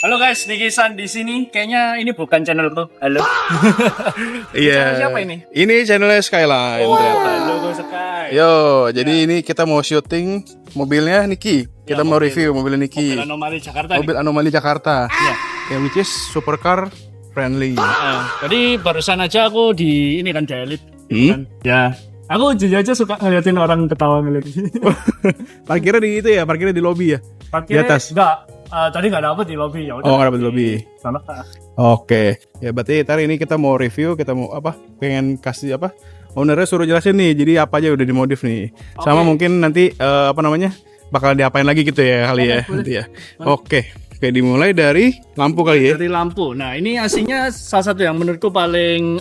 Halo guys, Niki San di sini. Kayaknya ini bukan channelku. Halo. Iya. Channel siapa ini? Ini channelnya Skyline ternyata. Logo Sky. Yo, jadi ini kita mau syuting mobilnya Niki. Kita mau review mobil Niki. Mobil anomali Jakarta. Mobil anomali Jakarta. Iya. Yang which is supercar friendly. Jadi barusan aja aku di ini kan Dalit. Hmm? Ya. Aku jujur aja suka ngeliatin orang ketawa ngeliat. Parkirnya di itu ya, parkirnya di lobby ya. Parkirnya Di atas. enggak. Tadi nggak dapet di lobby ya. Oh, nggak dapet di lobby. Sana. Oke. Ya berarti ntar ini kita mau review, kita mau apa? Pengen kasih apa? Ownernya suruh jelasin nih. Jadi apa aja udah dimodif nih. Sama mungkin nanti apa namanya? Bakal diapain lagi gitu ya kali ya. Nanti ya. Oke. Oke, dimulai dari lampu kali ya. Dari lampu. Nah, ini aslinya salah satu yang menurutku paling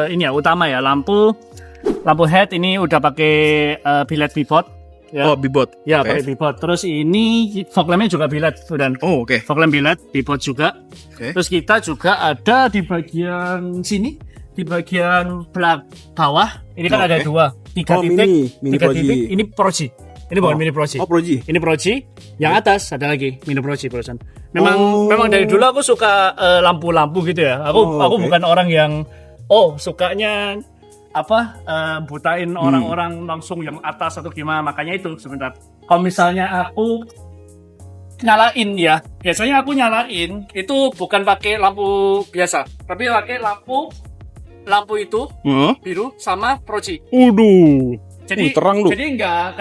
ini ya utama ya, lampu head ini udah pakai biled bipod. Ya. Oh, bibot. Ya, Oke. pakai bipod. Terus ini fog lampnya juga biled dan Oh, oke. fog lamp biled, bipod juga. Oke. Terus kita juga ada di bagian sini, di bagian bawah. Ini kan ada dua, tiga Oh, titik, mini tiga Proji. titik. Ini Proji. Ini bukan mini Proji. Oh, Proji. Ini Proji. Yang atas ada lagi mini Proji barusan. Memang dari dulu aku suka lampu-lampu gitu ya. Aku oke. bukan orang yang sukanya butain orang-orang langsung yang atas atau gimana. Makanya itu sebentar. Kalau misalnya aku nyalain ya, biasanya aku nyalain itu bukan pakai lampu biasa, tapi pakai lampu itu biru sama Proji. Waduh. Jadi terang lu. Jadi nggak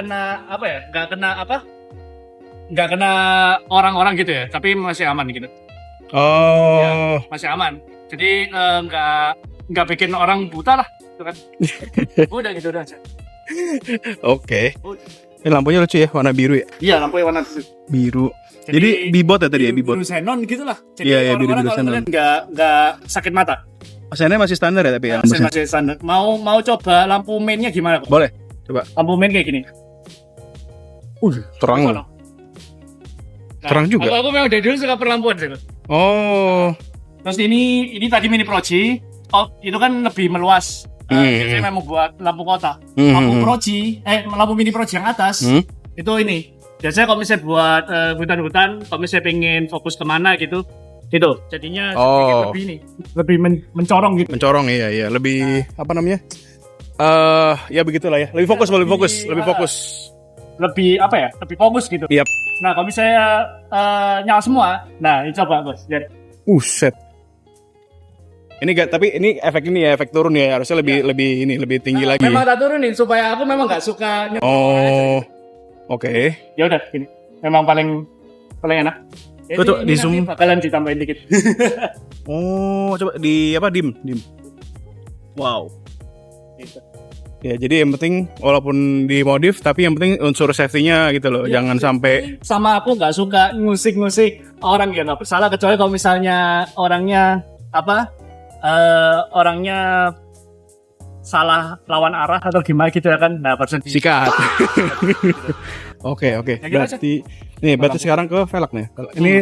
kena orang-orang gitu ya, tapi masih aman gitu. Oh. Ya, masih aman. Jadi nggak bikin orang buta lah, gitu kan. Udah gitu udah aja. Oke. Ini lampunya lucu ya, warna biru ya. Iya, lampunya warna Biru. Jadi bibot ya tadi ya, bibot. Biru xenon gitu lah. Jadi Iya, orang-orang biru kalau xenon. ngeliat nggak sakit mata. Mesinnya masih standar ya tapi ya. mesin. Masih standar. Mau coba lampu mainnya gimana kok? Boleh. Coba. Lampu main kayak gini. Terang. Nah, Terang juga. Aku memang dari dulu suka perlampuan sih. Oh. Terus ini tadi mini Proji. Oh, itu kan lebih meluas. Biasanya memang buat lampu kota. Lampu Proji, lampu mini Proji yang atas. Itu ini. Biasanya kalau misalnya buat hutan-hutan, kalau misalnya pengen fokus kemana gitu, itu jadinya sedikit lebih ini, lebih mencorong gitu. Mencorong iya, lebih apa namanya? Ya begitulah ya. Lebih fokus. Lebih fokus gitu. Yap. Nah, kalau misalnya nyala semua, nah ini coba bos, lihat. Set. Ini tapi ini efek turun ya. Harusnya lebih tinggi lagi. Memang tak turunin supaya aku memang nggak suka. Oh. Oke. Ya udah gini. Memang paling enak. Jadi Betul, ini di zoom. nanti bakalan ditambahin dikit. Oh, coba di apa dim. Wow. Gitu. Ya, jadi yang penting walaupun dimodif tapi yang penting unsur safety-nya gitu loh. Ya, Jangan sampai sama aku nggak suka ngusik-ngusik orang ya nggak salah, kecuali kalau misalnya orangnya salah lawan arah atau gimana gitu ya kan. Nah, persen sikat. Oke. Ya, gitu Berarti sekarang ke velg nih. Ini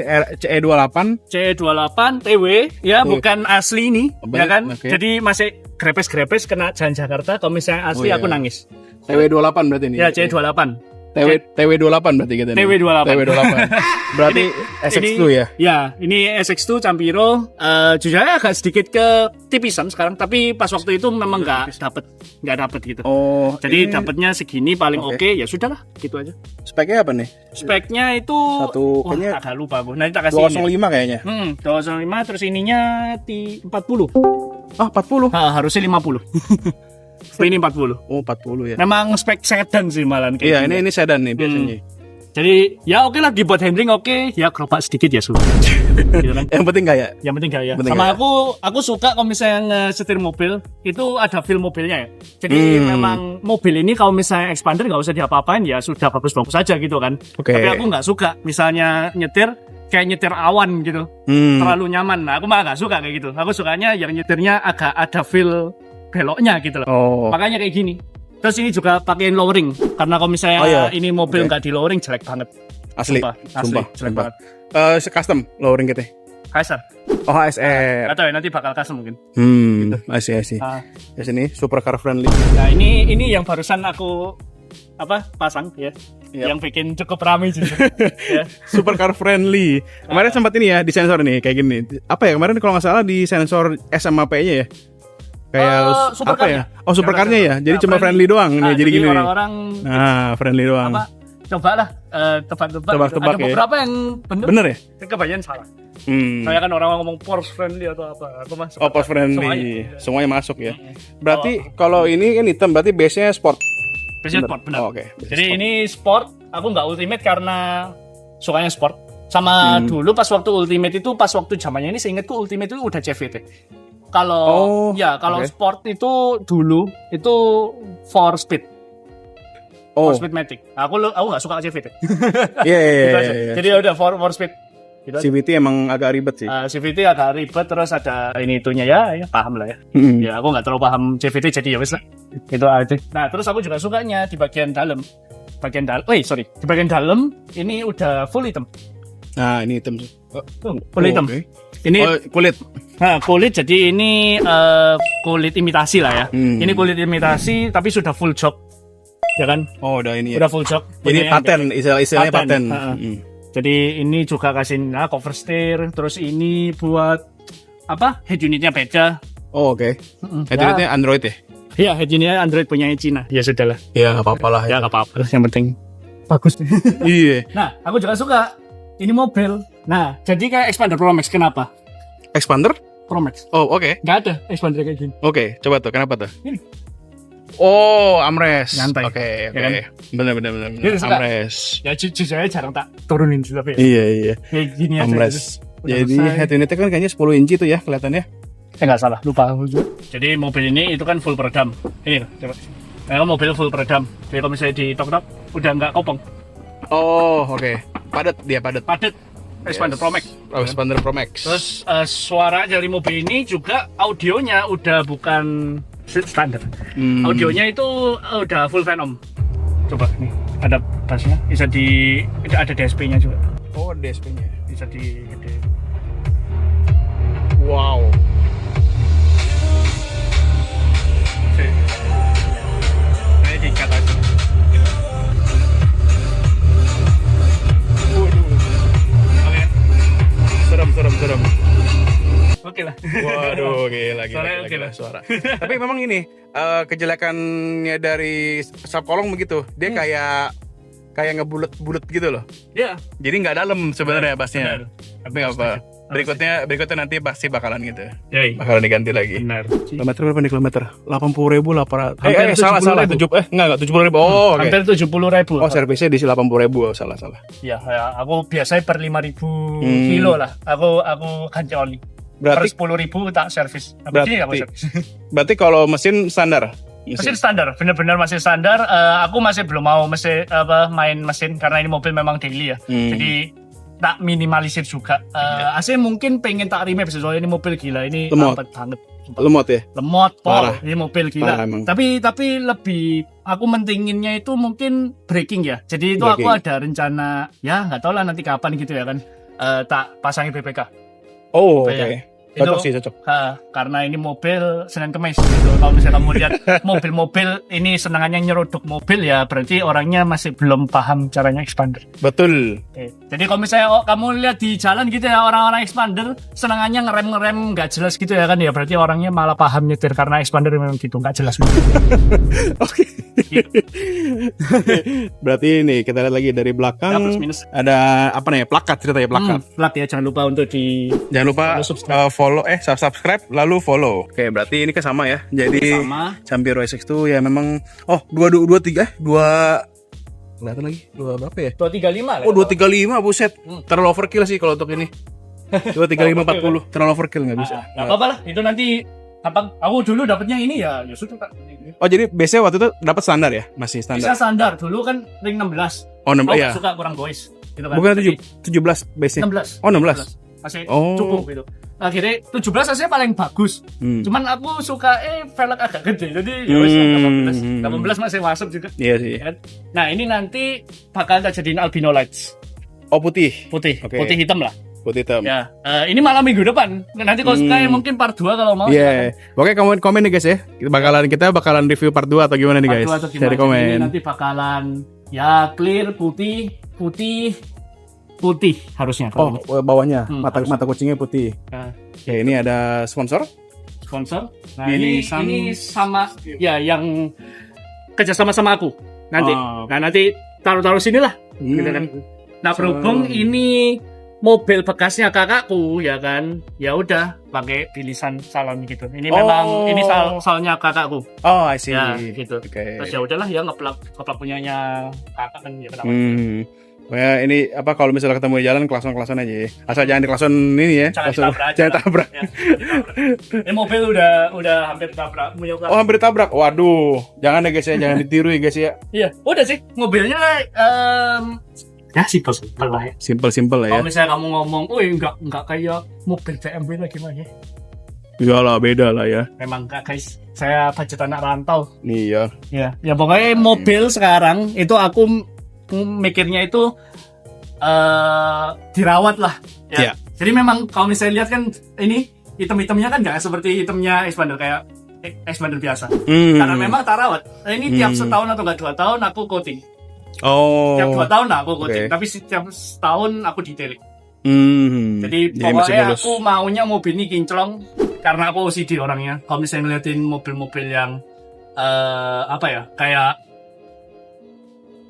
CE28 C28 TW ya, bukan asli ini ya kan. Oke. Jadi masih grepes-grepes kena jalan Jakarta. Kalau misalnya asli aku nangis. TW28 berarti ini. Ya, C28. TW28 berarti kita nih. TW28. Berarti SX2 ya. Ya, ini SX2 Campiro. Jujur aja agak sedikit ke tipisan sekarang, tapi pas waktu itu memang nggak dapet gitu. Oh, Jadi dapatnya segini paling oke, ya sudahlah, gitu aja. speknya apa nih? Speknya itu kayaknya agak lupa aku. Nanti tak kasih 205 kayaknya. 205 terus ininya 40. Ah, 40. Harusnya 50. Ini 40. Oh, 40 ya. Memang spek sedan sih malah kayak Iya, gini. ini sedan nih biasanya. Jadi ya oke lah, dibuat handling oke, ya gerobak sedikit ya sudah. Gitu kan. Yang penting gaya. Yang penting gaya. Penting Sama gaya. aku suka kalau misalnya ngesetir mobil itu ada feel mobilnya ya. Jadi memang mobil ini kalau misalnya expander nggak usah diapa-apain ya sudah bagus-bagus aja gitu kan. Oke. Tapi aku nggak suka misalnya nyetir kayak nyetir awan gitu, terlalu nyaman. Nah, aku malah nggak suka kayak gitu. Aku sukanya yang nyetirnya agak ada feel beloknya gitu loh. Oh. Makanya kayak gini. Terus ini juga pakein lowering karena kalau misalnya ini mobil nggak di lowering jelek banget. Asli. Sumpah, jelek banget. Custom lowering gitu. Kaisar. Oh, HSR. Atau ya nanti bakal custom mungkin. Asli. Ah. Ya sini supercar friendly. Nah, ini yang barusan aku pasang ya. Yap. yang bikin cukup ramai jujur. Ya. Supercar friendly. Kemarin sempat ini ya di sensor nih kayak gini. Apa ya kemarin kalau nggak salah di sensor S sama P-nya ya. Kayak apa supercarnya. ya? Oh, supercarnya ya. Jadi cuma friendly doang nih. Jadi gini nih. Orang-orang Friendly doang. apa? Cobalah tebak-tebak. Tebak-tebak Ada ya. beberapa yang bener. Bener ya? Kebanyakan salah. Hmm. Saya kan orang ngomong Porsche friendly atau apa. Aku mah Oh, post friendly. Semuanya masuk ya. Mm-mm. Berarti kalau ini kan hitam berarti base-nya sport. Basic sport benar. Oh, oke. Jadi ini sport, aku nggak ultimate karena sukanya sport. Sama dulu pas waktu ultimate itu, pas waktu zamannya ini seingatku ultimate itu udah CVT. Kalau oke. sport itu dulu itu for speed, Oh. for speed matic. Aku nggak suka CVT. Iya iya Gitu iya. aja. iya. Jadi ya udah for speed. Gitu aja. CVT emang agak ribet sih. CVT agak ribet, terus ada ini itunya ya paham lah ya. Mm. Ya aku nggak terlalu paham CVT jadi ya wes lah. Itu aja. Nah terus aku juga sukanya di bagian dalam. Di bagian dalam ini udah full hitam. Nah, ini hitam. Oh, Full hitam. oke. Ini kulit. kulit, jadi ini kulit imitasi lah ya. Ini kulit imitasi tapi sudah full jok. Ya kan? Oh, udah ini ya. Udah full jok. Ini Punyanya paten, istilahnya paten. Heeh. Mm. Jadi ini juga kasih cover steer, terus ini buat apa? Head unitnya beda. Oh, oke. Headsetnya Android ya? Iya, head unitnya Android punyanya Cina. Ya sudahlah. Ya, nggak apa-apa lah. Ya nggak apa-apa. Yang penting bagus. Iya. Nah, aku juga suka ini mobil. Nah, jadi kayak Expander Pro Max. Kenapa? Expander? Pro Max. Oh, oke. Nggak ada Expander kayak gini. Oke, coba tuh. Kenapa tuh? Ini. Oh, armrest. Nyantai. Oke, oke. Ya kan? Bener. Iya, suka. Armrest. Ya jujur saya jarang tak turunin sih tapi. Iya. Kayak gini aja. Armrest. Udah Jadi selesai. head unitnya kan kayaknya 10 inci tuh ya kelihatannya. Nggak salah, lupa aku juga. Jadi mobil ini itu kan full peredam. Ini loh, coba. Nah, mobil full peredam. Jadi kalau misalnya di tok-tok udah nggak kopong, Oh, oke. Padat. padat. Expander Pro Max. Oh, Expander Pro Max. Terus suara dari mobil ini juga audionya udah bukan standar. Audionya itu udah full Venom. Coba nih, ada bassnya, ada DSP-nya juga. Oh, DSP-nya. Bisa digede. Wow. Ini diikat aja. Oke. Serem. Oke lah. Waduh, gila Suaranya oke lah. suara. Tapi memang ini kejelekannya dari subkolong begitu. Dia kayak ngebulet-bulet gitu loh. Ya. Jadi nggak dalam sebenarnya bassnya. Benar. Tapi nggak apa. Berikutnya nanti pasti bakalan gitu. Yoi. Bakalan diganti lagi. Benar. Kilometer berapa nih kilometer? 80.000 800. Hampir Salah 70.000. enggak 70.000. Oh, oke. Hampir 70.000. Oh, servisnya di 80.000. Salah. Ya, aku biasanya per 5.000 kilo lah. Aku ganti oli. Berarti Per 10.000 tak servis. Berarti- Aku servis. berarti kalau mesin standar. Mesin standar, bener-bener masih standar. Aku masih belum mau main mesin karena ini mobil memang daily ya. Jadi tak minimalisir juga. AC mungkin pengen tak remap sih, soalnya ini mobil gila, ini Lemot. lambat banget. Lemot ya? Lemot, Parah. ini mobil gila. Parah emang. Tapi lebih aku mentinginnya itu mungkin braking ya. Jadi itu aku Braking. ada rencana, ya nggak tahu lah nanti kapan gitu ya kan. Tak pasangi BPK. Oh, oke. Iya. Cocok Itu- sih, cocok. Karena ini mobil Senin Kemis gitu. Kalau misalnya kamu lihat mobil-mobil ini senangannya nyerodok mobil ya berarti orangnya masih belum paham caranya expander. Betul. Oke. Jadi kalau misalnya kamu lihat di jalan gitu ya orang-orang expander senangannya ngerem nggak jelas gitu ya kan ya berarti orangnya malah paham nyetir karena expander memang gitu nggak jelas. Oke. Berarti ini kita lihat lagi dari Ya, belakang plus minus. ada apa nih? Plakat ceritanya plakat. Plat ya jangan lupa untuk di Jangan lupa Follow, subscribe. subscribe lalu follow. Oke, berarti ini kan sama ya. Jadi sama. Campiro SX tuh ya memang 2 kelihatan lagi. 2 berapa ya? 235 lah. Oh, 235 buset. Terlalu overkill sih kalau untuk ini. 235 Overkill, 40 terlalu overkill nggak bisa. Nggak apa-apa lah itu nanti apa aku dulu dapatnya ini ya sudah tak. Oh, jadi biasanya waktu itu dapat standar ya? Masih Bisa standar. standar dulu kan ring 16. Oh, 16 Aku ya. suka kurang boys gitu kan. Bukan Jadi 17 base-nya. 16. Oh, 16. Masih Oh. cukup gitu. Akhirnya 17 hasilnya paling bagus. Hmm. Cuman aku suka velg agak gede. Jadi ya wes 18. 18 masih masuk juga. Iya sih. Ya kan? Nah, ini nanti bakal tak jadiin albino lights. Oh, putih. Putih, Oke. putih hitam lah. Putih hitam. Ya, ini malam minggu depan. Nanti kalau suka ya mungkin part 2 kalau mau. Iya. Oke, komen nih guys ya. Kita bakalan review part 2 atau gimana nih Part guys? 2 atau gimana. Dari Jadi Ini komen. nanti bakalan Ya clear, putih harusnya. Oh, bawahnya mata harusnya. kucingnya putih. Nah, Ya, ini ada sponsor. sponsor. Nah Bilisan. ini sama ya yang kerjasama sama aku nanti. Oh. Nah nanti taruh sini lah. Gitu kan. Nah berhubung ini mobil bekasnya kakakku ya kan, ya udah pakai bilisan salon gitu. Ini memang ini salonnya kakakku. Oh, I see. Ya gitu. Oke. Terus ya udahlah ya ngeplak punyanya kakak kan ya kenapa? Ya, ini apa kalau misalnya ketemu di jalan klason aja ya. Asal jangan di klason ini ya. Jangan Klason- ditabrak aja jangan lah. tabrak. Ya, ini mobil udah hampir tabrak punya kakak. Oh, hampir ditabrak. Waduh, jangan ya guys ya, jangan ditiru ya guys ya. Iya, udah sih mobilnya ya simpel lah ya. Simple lah ya. Kalau misalnya kamu ngomong, nggak kayak mobil BMW lah gimana? Iyalah, beda lah ya. Memang nggak guys, saya budget anak rantau. Iya. Ya pokoknya mobil sekarang itu aku mikirnya itu dirawat lah. Iya. Jadi memang kalau misalnya lihat kan ini item-itemnya kan nggak seperti itemnya Xpander kayak Xpander biasa. Karena memang tak rawat. Ini tiap setahun atau nggak 2 tahun aku coating. Oh. Tiap 2 tahun aku coating, Oke. tapi setiap setahun aku detailing. Jadi masih pokoknya mulus. aku maunya mobil ini kinclong karena aku OCD orangnya. Kalau misalnya ngeliatin mobil-mobil yang apa ya kayak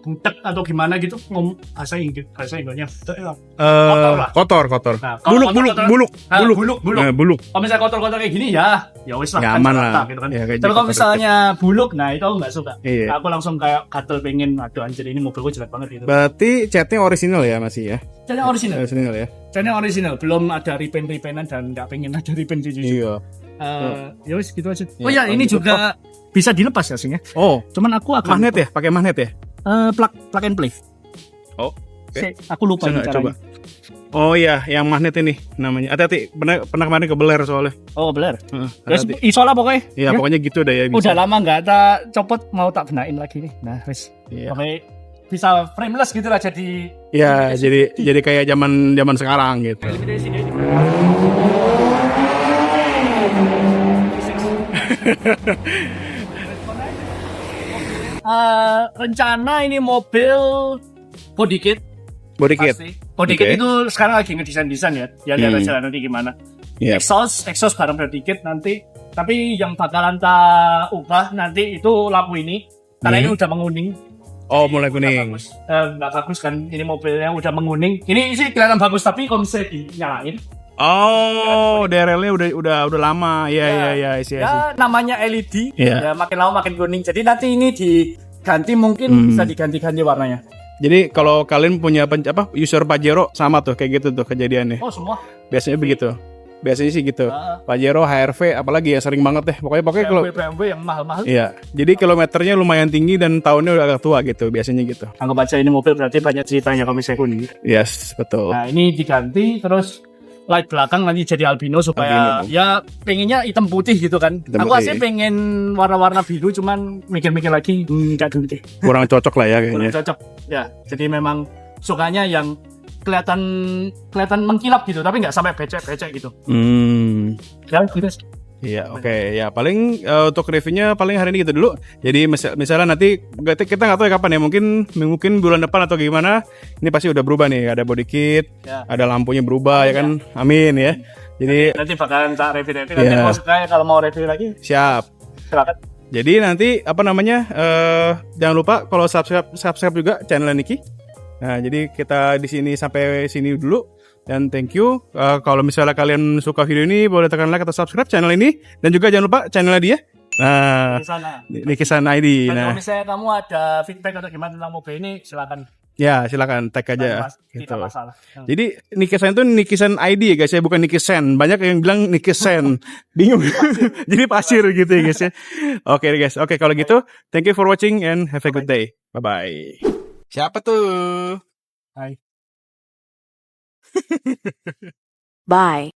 butek atau gimana gitu bahasa Inggrisnya Kotor. Nah, kalau Buluk. buluk. Buluk. Kalau misalnya kotor-kotor kayak gini ya wis lah Nyaman Jakarta, lah. gitu kan. Ya, kayak Tapi kalau Jakarta. misalnya buluk, nah itu aku nggak suka. Iya. Aku langsung kayak gatel pengen, aduh anjir ini mobilku jelek banget gitu. Berarti catnya original ya masih ya? Catnya original. Original ya? Catnya original, belum ada repaint-repainan dan nggak pengen ada repaint jujur. Iya. Ya wis gitu aja. Ya, Oh ya, kalau ini gitu. juga bisa dilepas ya sih ya. Oh, Cuman aku akan magnet ya? Pakai magnet ya? plug and play. Oh, Oke. Aku lupa Saya ini nggak caranya. Oh iya, yang magnet ini namanya. Hati-hati, pernah kemarin kebeler soalnya. Oh, bener. Terus Hati-hati. iso lah pokoknya. Iya, pokoknya gitu deh ya. Udah lama nggak tak copot, mau tak benain lagi nih. Nah, wis. Iya. Oke, bisa frameless gitu lah jadi. Ya, jadi kayak zaman sekarang gitu. Rencana ini mobil body kit. Body kit. Pasti. Body kit Oke. itu sekarang lagi ngedesain ya. Ya lihat aja lah nanti gimana. Iya. Exhaust bareng body kit nanti. Tapi yang bakalan tak ubah nanti itu lampu ini. Karena ini udah menguning. Oh, mulai Udah kuning. bagus. Nggak bagus kan ini mobilnya udah menguning. Ini sih kelihatan bagus tapi kalau misalnya dinyalain Oh, DRL-nya udah lama. Iya, isi. ya namanya LED. Iya. Ya makin lama makin kuning. Jadi nanti ini diganti mungkin bisa diganti-ganti warnanya. Jadi kalau kalian punya user Pajero sama tuh kayak gitu tuh kejadiannya. Oh semua. Biasanya begitu. Biasanya sih gitu. Ah. Pajero, HRV, apalagi ya sering banget deh. Pokoknya kalau BMW yang mahal-mahal. iya. Jadi kilometernya lumayan tinggi dan tahunnya udah agak tua gitu. Biasanya gitu. Anggap aja ini mobil berarti banyak ceritanya kalau misalnya kuning. Yes, betul. Nah ini diganti terus light belakang nanti jadi albino supaya Albino. ya pengennya hitam putih gitu kan. Hitam Aku putih. asli pengen warna-warna biru cuman mikir-mikir lagi nggak dulu deh. Kurang cocok lah ya Kurang kayaknya. cocok. Ya jadi memang sukanya yang kelihatan mengkilap gitu tapi nggak sampai becek-becek gitu. Ya gitu. Iya, oke. Ya paling untuk reviewnya paling hari ini gitu dulu. Jadi misalnya nanti kita nggak tahu ya kapan ya. Mungkin bulan depan atau gimana. Ini pasti udah berubah nih. Ada body kit, Ya. ada lampunya berubah ya kan. Amin ya. Jadi Nanti bakalan tak review nanti Ya. kalau suka kalau mau review lagi siap. silakan. Jadi nanti jangan lupa kalau subscribe juga channel Niki. Nah, jadi kita di sini sampai sini dulu. Dan thank you. Kalau misalnya kalian suka video ini, boleh tekan like atau subscribe channel ini. Dan juga jangan lupa channelnya dia. Nah, Di sana. Nikisan ID. Dan Nah, kalau misalnya kamu ada feedback atau gimana tentang mobil ini silakan. ya silakan tag aja. Tidak Gitu. masalah. Jadi Nikisan itu Nikisan ID ya guys ya, bukan Nikisen. Banyak yang bilang Nikisen. Bingung. Jadi pasir gitu ya guys ya. Oke guys. Oke kalau gitu, thank you for watching and have a good day. Bye-bye. Siapa tuh? Hai. Bye.